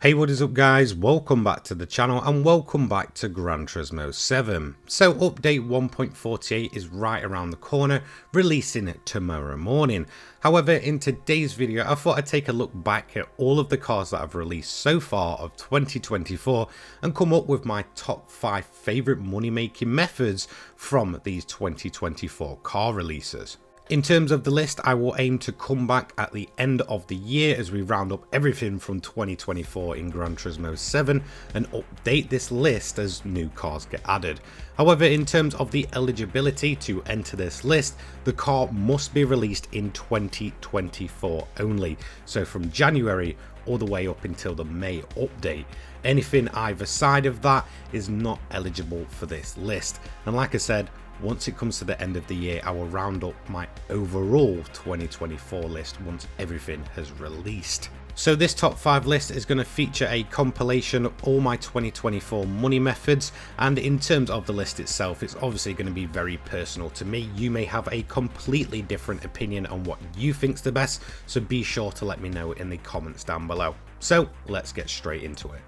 Hey, what is up guys, welcome back to the channel and welcome back to Gran Turismo 7. So update 1.48 is right around the corner, releasing tomorrow morning. However, in today's video I thought I'd take a look back at all of the cars that I've released so far of 2024 and come up with my top 5 favourite money making methods from these 2024 car releases. In terms of the list, I will aim to come back at the end of the year as we round up everything from 2024 in Gran Turismo 7 and update this list as new cars get added. However, in terms of the eligibility to enter this list, the car must be released in 2024 only, so from January all the way up until the May update. Anything either side of that is not eligible for this list, and like I said, once it comes to the end of the year, I will round up my overall 2024 list once everything has released. So this top 5 list is going to feature a compilation of all my 2024 money methods, and in terms of the list itself, it's obviously going to be very personal to me. You may have a completely different opinion on what you think's the best, so be sure to let me know in the comments down below. So let's get straight into it.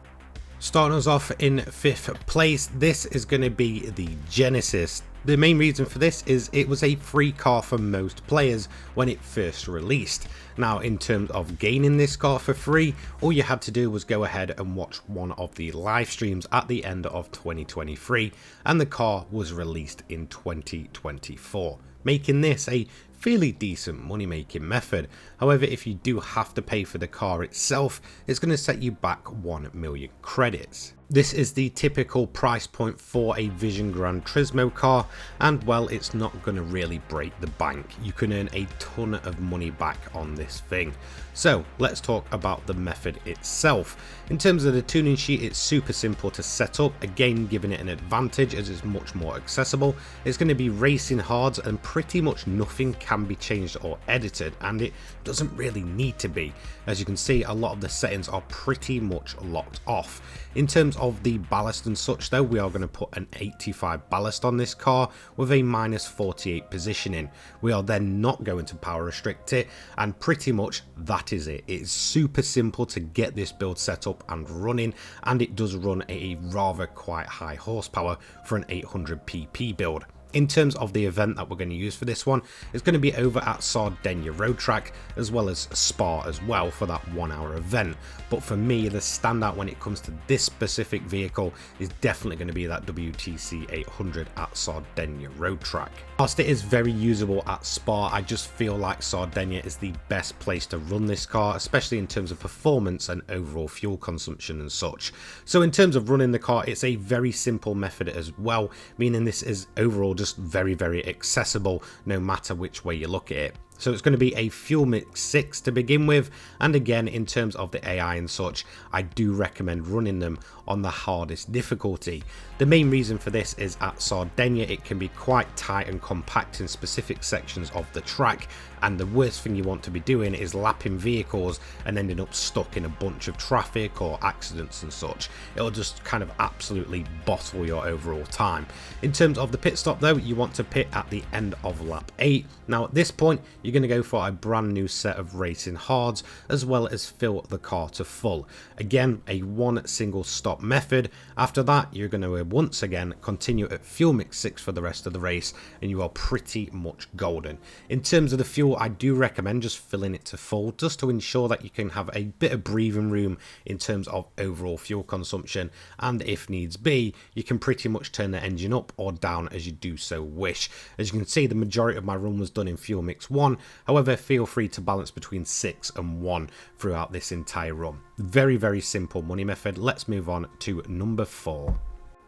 Starting us off in 5th place, this is going to be the Genesis. The main reason for this is it was a free car for most players when it first released. Now, in terms of gaining this car for free, all you had to do was go ahead and watch one of the live streams at the end of 2023, and the car was released in 2024, making this a fairly decent money making method. However, if you do have to pay for the car itself, it's going to set you back 1 million credits. This is the typical price point for a Vision Gran Turismo car, and well, it's not going to really break the bank. You can earn a ton of money back on this thing. So let's talk about the method itself. In terms of the tuning sheet, it's super simple to set up, again giving it an advantage as it's much more accessible. It's going to be racing hard and pretty much nothing can be changed or edited, and it doesn't really need to be. As you can see, a lot of the settings are pretty much locked off. In terms of the ballast and such though, we are going to put an 85 ballast on this car with a -48 positioning. We are then not going to power restrict it, and pretty much that is it. It's super simple to get this build set up and running, and it does run at a rather quite high horsepower for an 800 pp build. In terms of the event that we're going to use for this one, it's going to be over at Sardinia Road Track as well as Spa as well for that 1 hour event. But for me, the standout when it comes to this specific vehicle is definitely going to be that WTC 800 at Sardinia Road Track. Whilst it is very usable at Spa, I just feel like Sardinia is the best place to run this car, especially in terms of performance and overall fuel consumption and such. So in terms of running the car, it's a very simple method as well, meaning this is overall just very accessible no matter which way you look at it. So it's going to be a fuel mix 6 to begin with, and again in terms of the AI and such, I do recommend running them on the hardest difficulty. The main reason for this is at Sardinia it can be quite tight and compact in specific sections of the track, and the worst thing you want to be doing is lapping vehicles and ending up stuck in a bunch of traffic or accidents and such. It'll just kind of absolutely bottle your overall time. In terms of the pit stop though, you want to pit at the end of lap 8. Now at this point you're going to go for a brand new set of racing hards as well as fill the car to full. Again, a one single stop method. After that you're going to once again continue at fuel mix 6 for the rest of the race, and you are pretty much golden. In terms of the fuel, I do recommend just filling it to full just to ensure that you can have a bit of breathing room in terms of overall fuel consumption, and if needs be you can pretty much turn the engine up or down as you do so wish. As you can see, the majority of my run was done in fuel mix 1, however feel free to balance between 6 and 1 throughout this entire run. Very simple money method. Let's move on to number 4.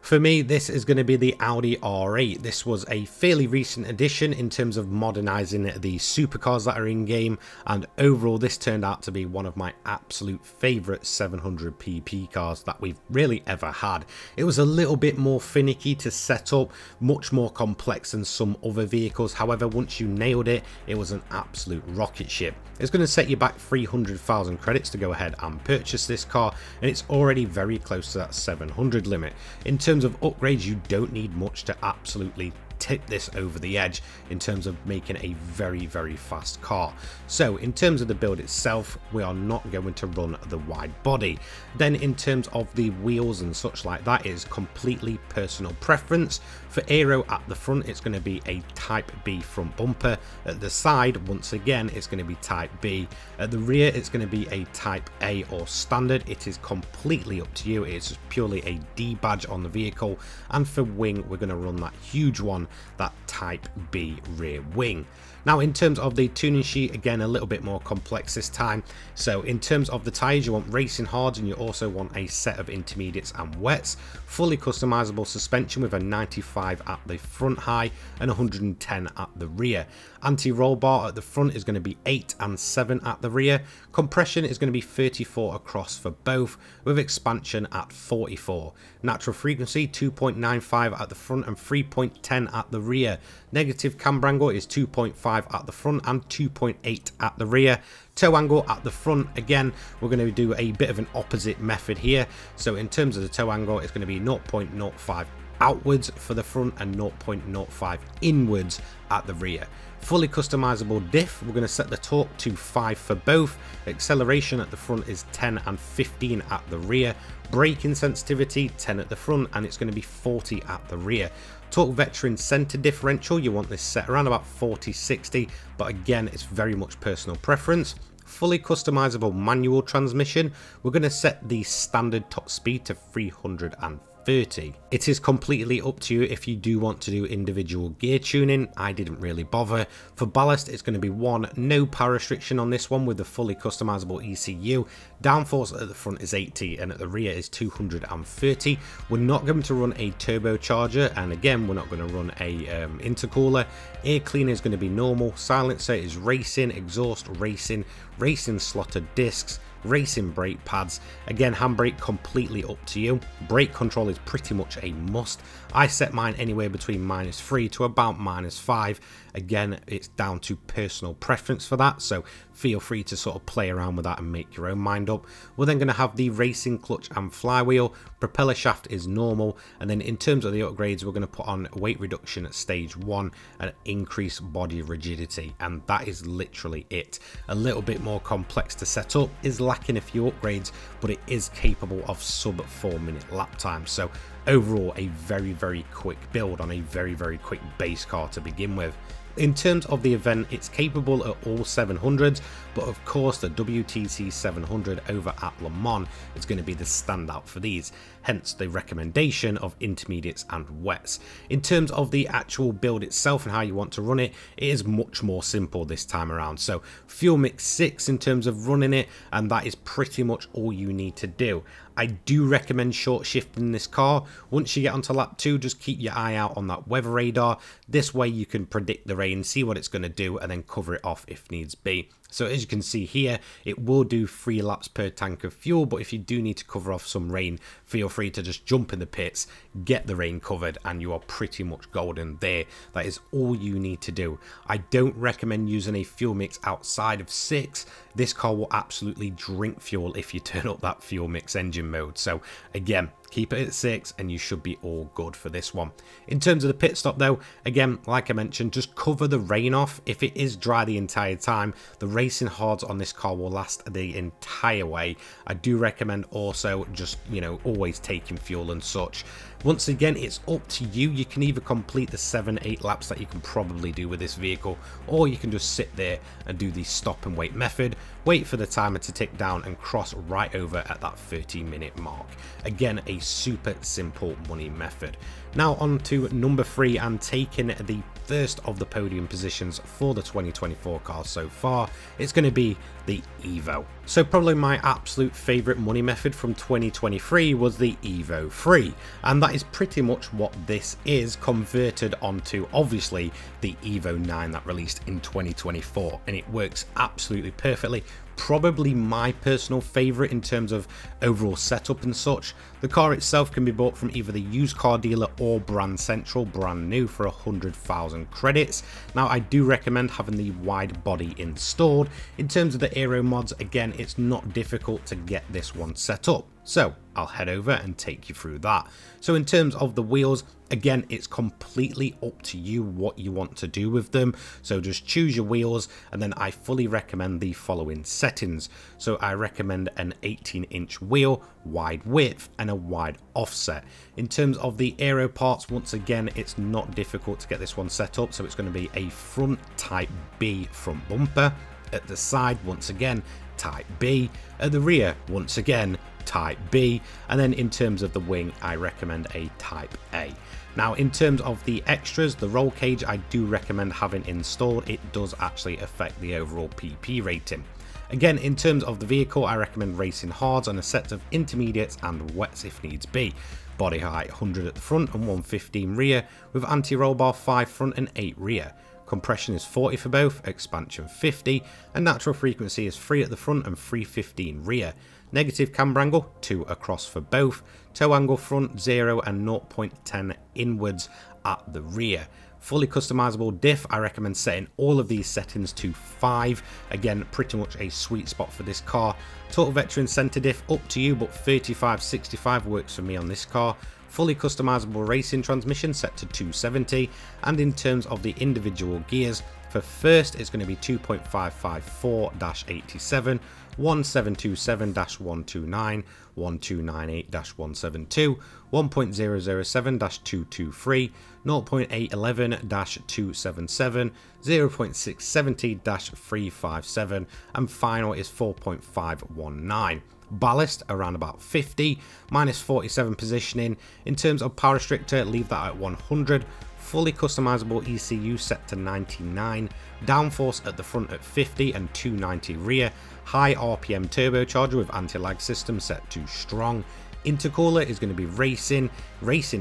For me, this is going to be the Audi R8. This was a fairly recent addition in terms of modernizing the supercars that are in game, and overall this turned out to be one of my absolute favorite 700 pp cars that we've really ever had. It was a little bit more finicky to set up, much more complex than some other vehicles. However, once you nailed it, it was an absolute rocket ship. It's going to set you back 300,000 credits to go ahead and purchase this car, and it's already very close to that 700 limit. In terms of upgrades, you don't need much to absolutely tip this over the edge in terms of making a very, very fast car. So in terms of the build itself, we are not going to run the wide body. Then in terms of the wheels and such like that, is completely personal preference. For aero at the front, it's going to be a Type B front bumper. At the side, once again, it's going to be Type B. At the rear, it's going to be a Type A or standard. It is completely up to you. It's just purely a D badge on the vehicle. And for wing, we're going to run that huge one, that Type B rear wing. Now in terms of the tuning sheet, again a little bit more complex this time. So in terms of the tyres, you want racing hards and you also want a set of intermediates and wets. Fully customizable suspension with a 95 at the front high and 110 at the rear. Anti-roll bar at the front is going to be 8 and 7 at the rear. Compression is going to be 34 across for both, with expansion at 44. Natural frequency 2.95 at the front and 3.10 at the rear. Negative camber angle is 2.5 at the front and 2.8 at the rear. Toe angle at the front, again we're going to do a bit of an opposite method here. So in terms of the toe angle, it's going to be 0.05 outwards for the front and 0.05 inwards at the rear. Fully customizable diff, we're going to set the torque to 5 for both. Acceleration at the front is 10 and 15 at the rear. Braking sensitivity 10 at the front and it's going to be 40 at the rear. Torque veteran center differential, you want this set around about 40-60, but again it's very much personal preference. Fully customizable manual transmission, we're going to set the standard top speed to 330. It is completely up to you if you do want to do individual gear tuning. I didn't really bother. For ballast, it's going to be 1, no power restriction on this one with the fully customizable ECU. Downforce at the front is 80 and at the rear is 230. We're not going to run a turbocharger, and again we're not going to run a intercooler. Air cleaner is going to be normal. Silencer is racing, exhaust racing, racing slotted discs, racing brake pads. Again, handbrake completely up to you. Brake control is pretty much a must. I set mine anywhere between -3 to about -5. Again, it's down to personal preference for that, so feel free to sort of play around with that and make your own mind up. We're then going to have the racing clutch and flywheel. Propeller shaft is normal, and then in terms of the upgrades, we're going to put on weight reduction at stage 1 and increase body rigidity, and that is literally it. A little bit more complex to set up, is lacking a few upgrades, but it is capable of sub 4-minute lap time. So overall, a very quick build on a very quick base car to begin with. In terms of the event, it's capable at all 700s, but of course the WTC 700 over at Le Mans is going to be the standout for these, hence the recommendation of intermediates and wets. In terms of the actual build itself and how you want to run it, it is much more simple this time around. So fuel mix 6 in terms of running it, and that is pretty much all you need to do. I do recommend short shifting this car. Once you get onto lap 2, just keep your eye out on that weather radar. This way you can predict the rain, see what it's going to do, and then cover it off if needs be. So as you can see here, it will do 3 laps per tank of fuel, but if you do need to cover off some rain, feel free to just jump in the pits, get the rain covered, and you are pretty much golden there. That is all you need to do. I don't recommend using a fuel mix outside of 6. This car will absolutely drink fuel if you turn up that fuel mix engine mode. So again, keep it at 6 and you should be all good for this one. In terms of the pit stop though, again, like I mentioned, just cover the rain off. If it is dry the entire time, the racing hards on this car will last the entire way. I do recommend also just, you know, always taking fuel and such. Once again, it's up to you. You can either complete the 7-8 laps that you can probably do with this vehicle, or you can just sit there and do the stop and wait method, wait for the timer to tick down and cross right over at that 30-minute mark. Again, a super simple money method. Now on to number 3 and taking the first of the podium positions for the 2024 car so far, it's going to be the Evo. So probably my absolute favourite money method from 2023 was the Evo 3, and that is pretty much what this is converted onto obviously the Evo 9 that released in 2024, and it works absolutely perfectly. Probably my personal favourite in terms of overall setup and such. The car itself can be bought from either the used car dealer or Brand Central brand new for 100,000 credits. Now I do recommend having the wide body installed. In terms of the aero mods, again, it's not difficult to get this one set up. So I'll head over and take you through that. So in terms of the wheels, again, it's completely up to you what you want to do with them. So just choose your wheels, and then I fully recommend the following settings. So I recommend an 18-inch wheel, wide width, and a wide offset. In terms of the aero parts, once again, it's not difficult to get this one set up. So it's going to be a front type B front bumper. At the side, once again, type B. At the rear, once again, type B. And then in terms of the wing, I recommend a type A. Now in terms of the extras, the roll cage I do recommend having installed. It does actually affect the overall PP rating. Again, in terms of the vehicle, I recommend racing hards on a set of intermediates and wets if needs be. Body height 100 at the front and 115 rear, with anti-roll bar 5 front and 8 rear. Compression is 40 for both, expansion 50, and natural frequency is 3 at the front and 315 rear. Negative camber angle 2 across for both, toe angle front 0 and 0.10 inwards at the rear. Fully customizable diff, I recommend setting all of these settings to 5. Again, pretty much a sweet spot for this car. Total veteran center diff up to you, but 35-65 works for me on this car. Fully customizable racing transmission set to 270, and in terms of the individual gears, for first it's going to be 2.554-87, 1727-129, 1298-172, 1.007-223, 0.811-277, 0.670-357, and final is 4.519. Ballast around about 50, minus 47 positioning. In terms of power restrictor, leave that at 100. Fully customizable ECU set to 99, downforce at the front at 50 and 290 rear, high RPM turbocharger with anti-lag system set to strong. Intercooler is going to be racing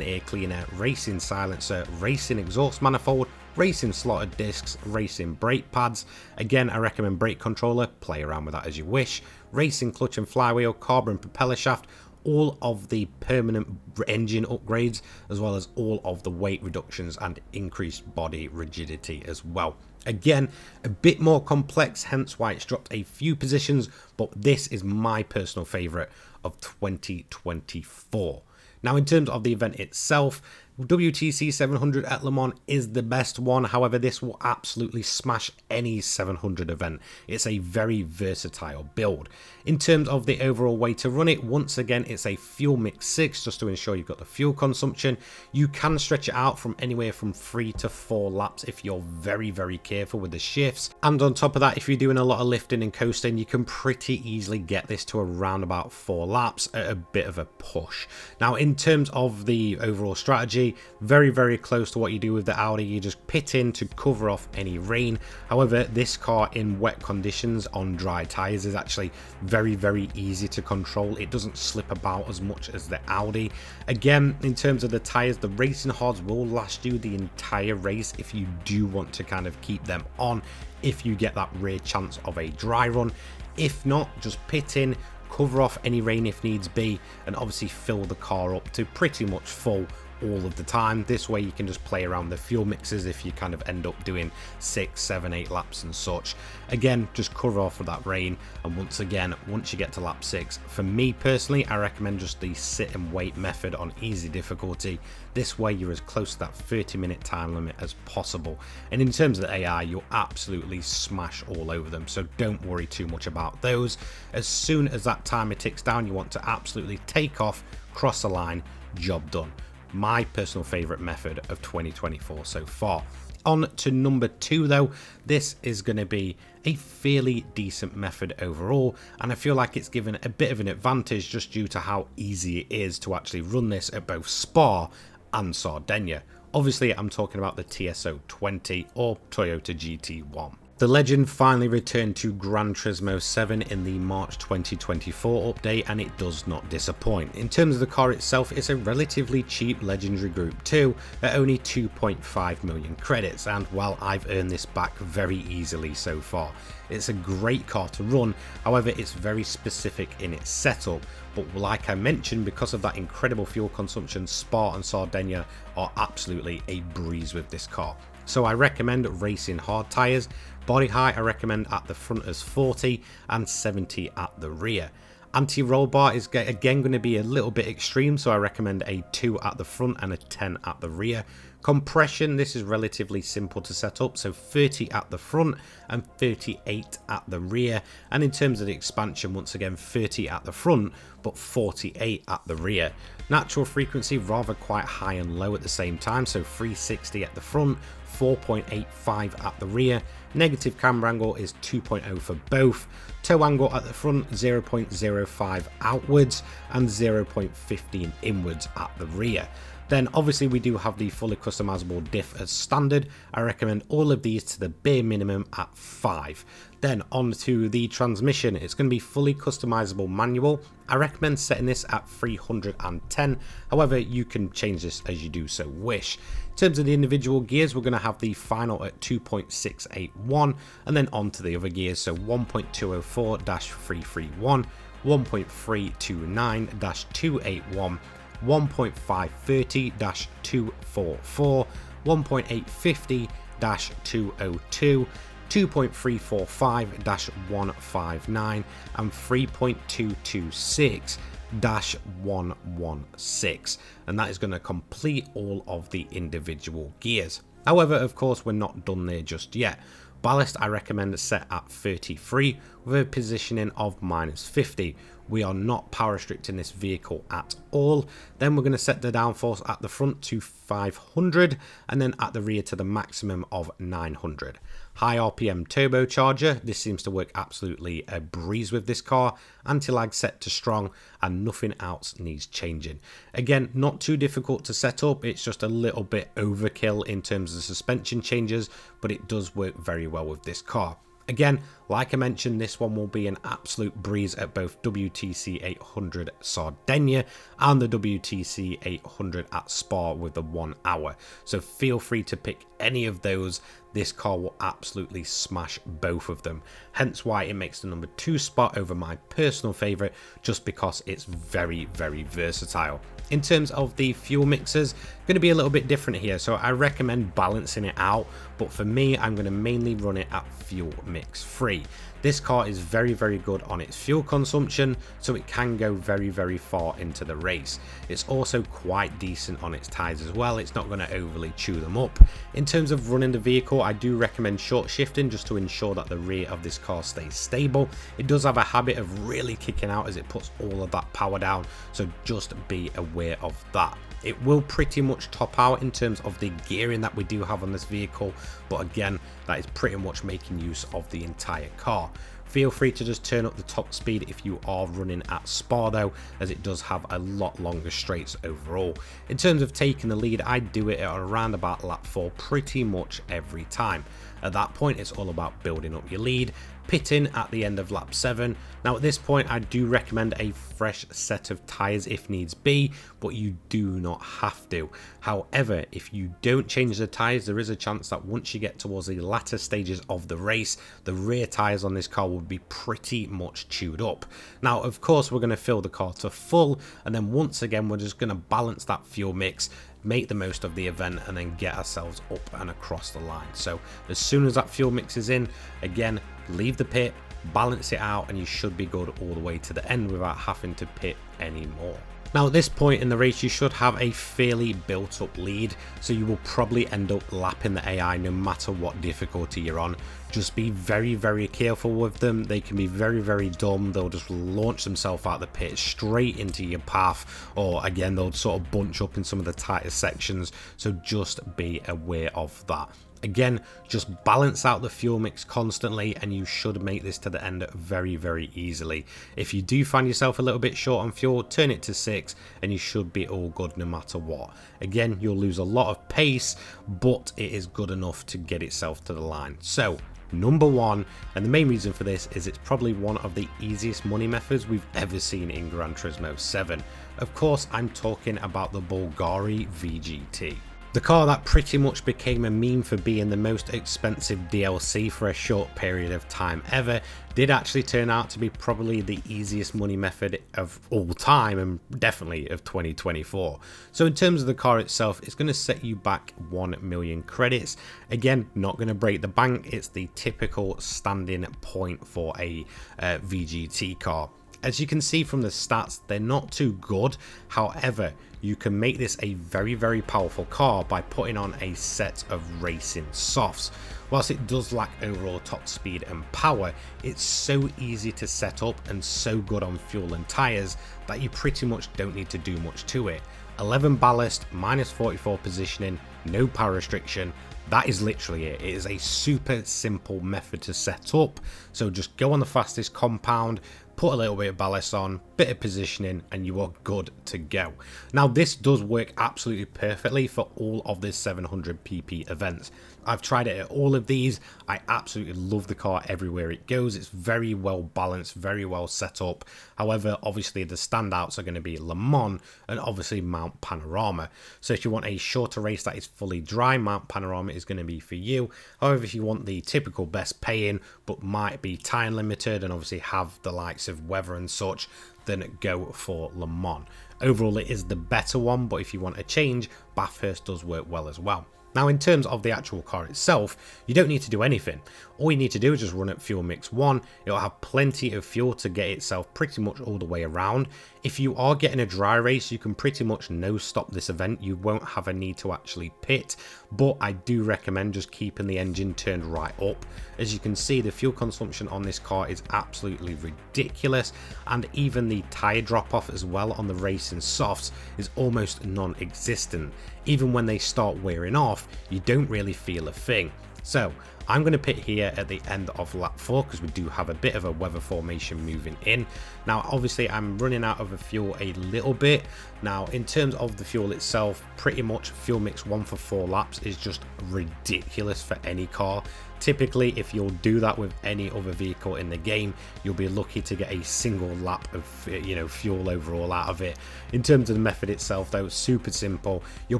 air cleaner, racing silencer, racing exhaust manifold, racing slotted discs, racing brake pads. Again, I recommend brake controller, play around with that as you wish. Racing clutch and flywheel, carbon propeller shaft, all of the permanent engine upgrades, as well as all of the weight reductions and increased body rigidity as well. Again, a bit more complex, hence why it's dropped a few positions, but this is my personal favorite of 2024. Now, in terms of the event itself, WTC 700 at Le Mans is the best one. However, this will absolutely smash any 700 event. It's a very versatile build. In terms of the overall way to run it, once again, it's a fuel mix 6 just to ensure you've got the fuel consumption. You can stretch it out from anywhere from 3 to 4 laps if you're very, very careful with the shifts. And on top of that, if you're doing a lot of lifting and coasting, you can pretty easily get this to around about 4 laps at a bit of a push. Now, in terms of the overall strategy, very, very close to what you do with the Audi. You just pit in to cover off any rain. However, this car in wet conditions on dry tires is actually very, very easy to control. It doesn't slip about as much as the Audi. Again, in terms of the tires, the racing hards will last you the entire race if you do want to kind of keep them on, if you get that rare chance of a dry run. If not, just pit in, cover off any rain if needs be, and obviously fill the car up to pretty much full all of the time. This way you can just play around the fuel mixes if you kind of end up doing 6, 7, 8 laps and such. Again, just cover off with that rain, and once again, once you get to lap 6, for me personally, I recommend just the sit and wait method on easy difficulty. This way you're as close to that 30-minute time limit as possible, and in terms of the AI, you'll absolutely smash all over them, so don't worry too much about those. As soon as that timer ticks down, you want to absolutely take off, cross the line, job done. My personal favorite method of 2024 so far. On to number 2 though, this is going to be a fairly decent method overall, and I feel like it's given a bit of an advantage just due to how easy it is to actually run this at both Spa and Sardinia. Obviously, I'm talking about the TSO 20 or Toyota GT1. The legend finally returned to Gran Turismo 7 in the March 2024 update, and it does not disappoint. In terms of the car itself, it's a relatively cheap legendary Group 2 at only 2.5 million credits, and while I've earned this back very easily so far. It's a great car to run, however it's very specific in its setup, but like I mentioned, because of that incredible fuel consumption, Spa and Sardinia are absolutely a breeze with this car. So I recommend racing hard tyres. Body height I recommend at the front as 40 and 70 at the rear. Anti-roll bar is again going to be a little bit extreme, so I recommend a 2 at the front and a 10 at the rear. Compression, this is relatively simple to set up, so 30 at the front and 38 at the rear. And in terms of the expansion, once again 30 at the front but 48 at the rear. Natural frequency rather quite high and low at the same time, so 360 at the front, 4.85 at the rear. Negative camber angle is 2.0 for both. Toe angle at the front 0.05 outwards and 0.15 inwards at the rear. Then obviously we do have the fully customizable diff as standard. I recommend all of these to the bare minimum at 5. Then on to the transmission, it's going to be fully customizable manual. I recommend setting this at 310. However, you can change this as you do so wish. In terms of the individual gears, we're going to have the final at 2.681 and then on to the other gears, so 1.204-331, 1.329-281, 1.530-244, 1.850-202, 2.345-159 and 3.226-116, and that is going to complete all of the individual gears. However, of course, we're not done there just yet. Ballast I recommend set at 33 with a positioning of -50. We are not power restricting this vehicle at all. Then we're going to set the downforce at the front to 500 and then at the rear to the maximum of 900. High RPM turbocharger, this seems to work absolutely a breeze with this car. Anti-lag set to strong and nothing else needs changing. Again, not too difficult to set up, it's just a little bit overkill in terms of suspension changes, but it does work very well with this car. Again, like I mentioned, this one will be an absolute breeze at both WTC 800 Sardinia and the WTC 800 at Spa with the 1 hour. So feel free to pick any of those. This car will absolutely smash both of them. Hence why it makes the number 2 spot over my personal favourite, just because it's very, very versatile. In terms of the fuel mixers, going to be a little bit different here, so I recommend balancing it out, but for me I'm going to mainly run it at fuel mix free. This car is very, very good on its fuel consumption, so it can go very, very far into the race. It's also quite decent on its tyres as well, it's not going to overly chew them up. In terms of running the vehicle, I do recommend short shifting just to ensure that the rear of this car stays stable. It does have a habit of really kicking out as it puts all of that power down, so just be aware of that. It will pretty much top out in terms of the gearing that we do have on this vehicle, but again, that is pretty much making use of the entire car. Feel free to just turn up the top speed if you are running at Spa though, as it does have a lot longer straights overall. In terms of taking the lead, I do it at around about lap 4 pretty much every time. At that point, it's all about building up your lead, pitting at the end of lap 7. Now at this point, I do recommend a fresh set of tyres if needs be, but you do not have to. However, if you don't change the tyres, there is a chance that once you get towards the latter stages of the race, the rear tyres on this car will be pretty much chewed up. Now, of course, we're going to fill the car to full, and then once again, we're just going to balance that fuel mix, make the most of the event, and then get ourselves up and across the line. So as soon as that fuel mix is in, again, leave the pit, balance it out, and you should be good all the way to the end without having to pit anymore. Now at this point in the race, you should have a fairly built up lead, so you will probably end up lapping the AI no matter what difficulty you're on. Just be very, very careful with them. They can be very, very dumb. They'll just launch themselves out of the pit straight into your path, or again, they'll sort of bunch up in some of the tighter sections, so just be aware of that. Again, just balance out the fuel mix constantly and you should make this to the end very, very easily. If you do find yourself a little bit short on fuel, turn it to 6 and you should be all good no matter what. Again, you'll lose a lot of pace, but it is good enough to get itself to the line. So number 1, and the main reason for this is it's probably one of the easiest money methods we've ever seen in Gran Turismo 7. Of course, I'm talking about the Bulgari VGT. The car that pretty much became a meme for being the most expensive DLC for a short period of time ever did actually turn out to be probably the easiest money method of all time, and definitely of 2024. So in terms of the car itself, it's going to set you back 1 million credits. Again, not going to break the bank, it's the typical standing point for a VGT car. As you can see from the stats, they're not too good. However, you can make this a very powerful car by putting on a set of racing softs. Whilst it does lack overall top speed and power, it's so easy to set up and so good on fuel and tyres that you pretty much don't need to do much to it. 11 ballast, minus 44 positioning, no power restriction. That is literally it. It is a super simple method to set up. So just go on the fastest compound, put a little bit of ballast on, bit of positioning, and you are good to go. Now this does work absolutely perfectly for all of the 700 pp events. I've tried it at all of these. I absolutely love the car everywhere it goes. It's very well balanced, very well set up. However, obviously the standouts are going to be Le Mans and obviously Mount Panorama. So if you want a shorter race that is fully dry, Mount Panorama is going to be for you. However, if you want the typical best paying but might be time limited and obviously have the likes of weather and such, then go for Le Mans. Overall, it is the better one, but if you want a change, Bathurst does work well as well. Now, in terms of the actual car itself, you don't need to do anything. All you need to do is just run at fuel mix 1. It'll have plenty of fuel to get itself pretty much all the way around. If you are getting a dry race, you can pretty much no stop this event. You won't have a need to actually pit, but I do recommend just keeping the engine turned right up. As you can see, the fuel consumption on this car is absolutely ridiculous, and even the tyre drop off as well on the racing softs is almost non-existent. Even when they start wearing off, you don't really feel a thing. So I'm going to pit here at the end of lap 4 because we do have a bit of a weather formation moving in. Now obviously I'm running out of the fuel a little bit. Now in terms of the fuel itself, pretty much fuel mix 1 for 4 laps is just ridiculous for any car. Typically, if you'll do that with any other vehicle in the game, you'll be lucky to get a single lap of fuel overall out of it. In terms of the method itself though, super simple. You'll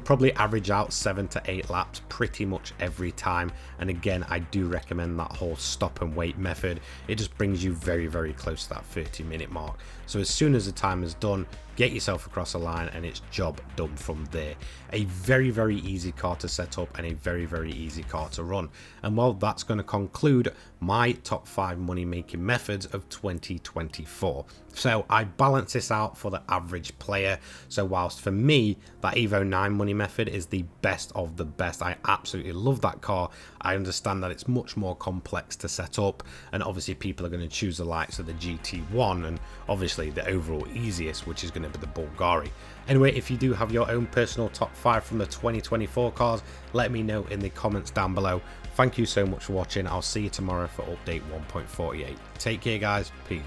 probably average out 7 to 8 laps pretty much every time, and again I do recommend that whole stop and wait method. It just brings you very close to that 30-minute mark. So as soon as the time is done, get yourself across the line and it's job done from there. A very easy car to set up and a very easy car to run. And well, that's going to conclude my top 5 money making methods of 2024. So I balance this out for the average player. So whilst for me that Evo 9 money method is the best of the best, I absolutely love that car. I understand that it's much more complex to set up, and obviously people are going to choose the likes of the GT1 and obviously the overall easiest, which is going to be the Bulgari. Anyway, if you do have your own personal top 5 from the 2024 cars, let me know in the comments down below. Thank you so much for watching. I'll see you tomorrow for update 1.48. Take care guys, peace.